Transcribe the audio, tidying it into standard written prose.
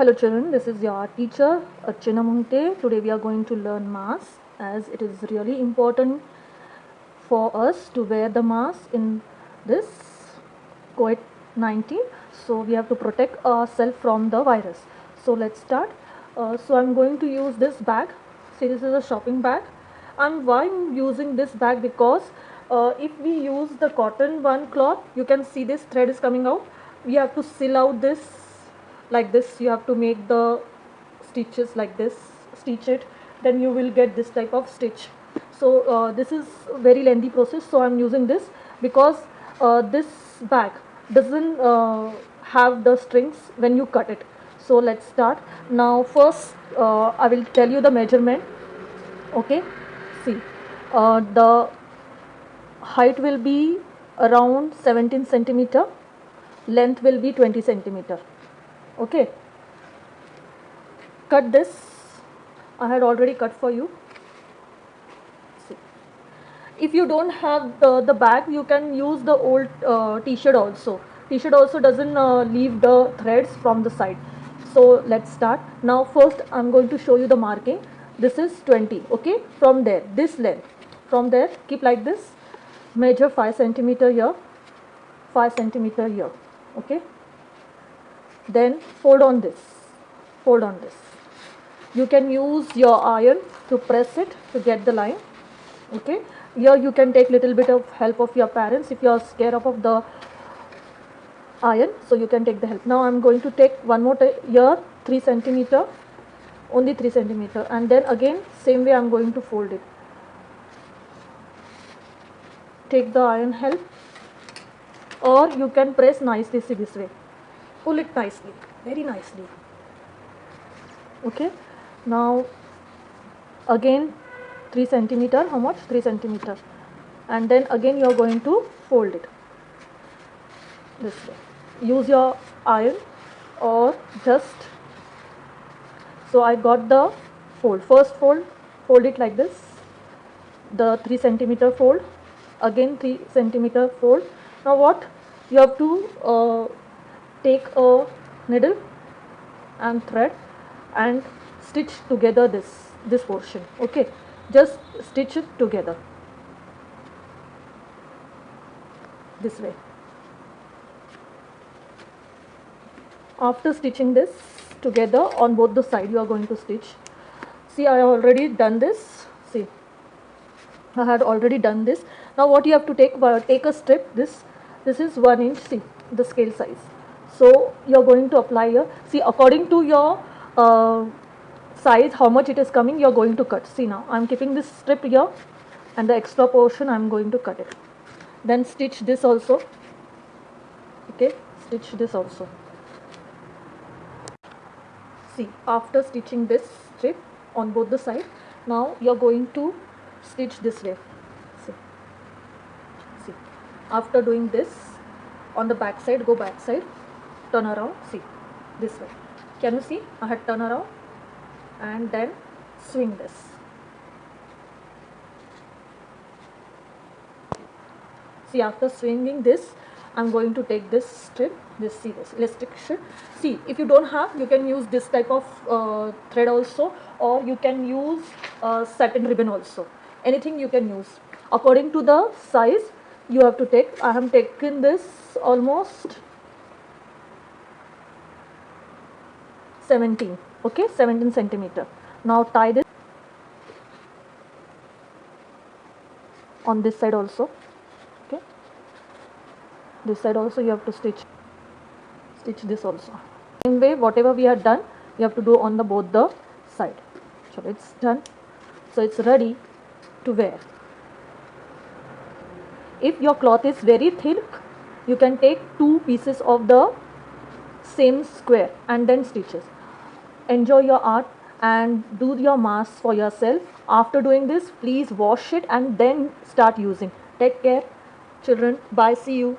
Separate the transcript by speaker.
Speaker 1: Hello children, this is your teacher Archana Munte. Today we are going to learn mask, as it is really important for us to wear the mask in this COVID-19. So we have to protect ourselves from the virus. So let's start. So I'm going to use this bag. See, this is a shopping bag. And why I'm using this bag? Because if we use the cotton one cloth, you can see this thread is coming out. We have to seal out this like this. You have to make the stitches like this, stitch it, then you will get this type of stitch. So this is very lengthy process, so I'm using this because this bag doesn't have the strings when you cut it. So let's start. Now first I will tell you the measurement. Okay, see, the height will be around 17 centimeter, length will be 20 centimeter. Okay, cut this. I had already cut for you. See, if you don't have the bag, you can use the old t-shirt also. T-shirt also doesn't leave the threads from the side. So let's start. Now first I'm going to show you the marking. This is 20. Okay, from there, this length, from there keep like this, measure 5 centimeter here, 5 centimeter here. Okay, then fold on this, fold on this. You can use your iron to press it to get the line. Okay, here you can take little bit of help of your parents if you are scared of the iron, so you can take the help. Now I'm going to take one more here, 3 centimeter, only 3 centimeter, and then again same way I'm going to fold it. Take the iron help, or you can press nicely. See, this way, pull it nicely, very nicely. Okay, now again 3 centimeter, how much? 3 centimeter, and then again you are going to fold it this way. Use your iron or just, so I got the fold. First fold it like this, the 3 centimeter fold, again 3 centimeter fold. Now what you have to take a needle and thread and stitch together this portion. Okay, just stitch it together this way. After stitching this together on both the side, you are going to stitch. See, I have already done this. See, I had already done this. Now what you have to take a strip. This is 1 inch. See, the scale size. So you are going to apply here. See, according to your size, how much it is coming, you are going to cut. See, now I am keeping this strip here, and the extra portion I am going to cut it. Then stitch this also. Okay, stitch this also. See, after stitching this strip on both the sides, now you are going to stitch this way. See, after doing this on the back side, go back side, turn around. See, this way. Can you see? I had turn around and then swing this. See, after swinging this, I'm going to take this strip, this elastic strip. See, if you don't have, you can use this type of thread also, or you can use satin ribbon also. Anything you can use. According to the size, you have to take. I have taken this almost 17. Okay, 17 centimeter. Now tie this on this side also. Okay, this side also you have to stitch this also. Same way, whatever we have done, you have to do on the both the side. So it's done. So it's ready to wear. If your cloth is very thick, you can take 2 pieces of the same square and then stitches. Enjoy your art and do your mask for yourself. After doing this, please wash it and then start using. Take care, children. Bye. See you.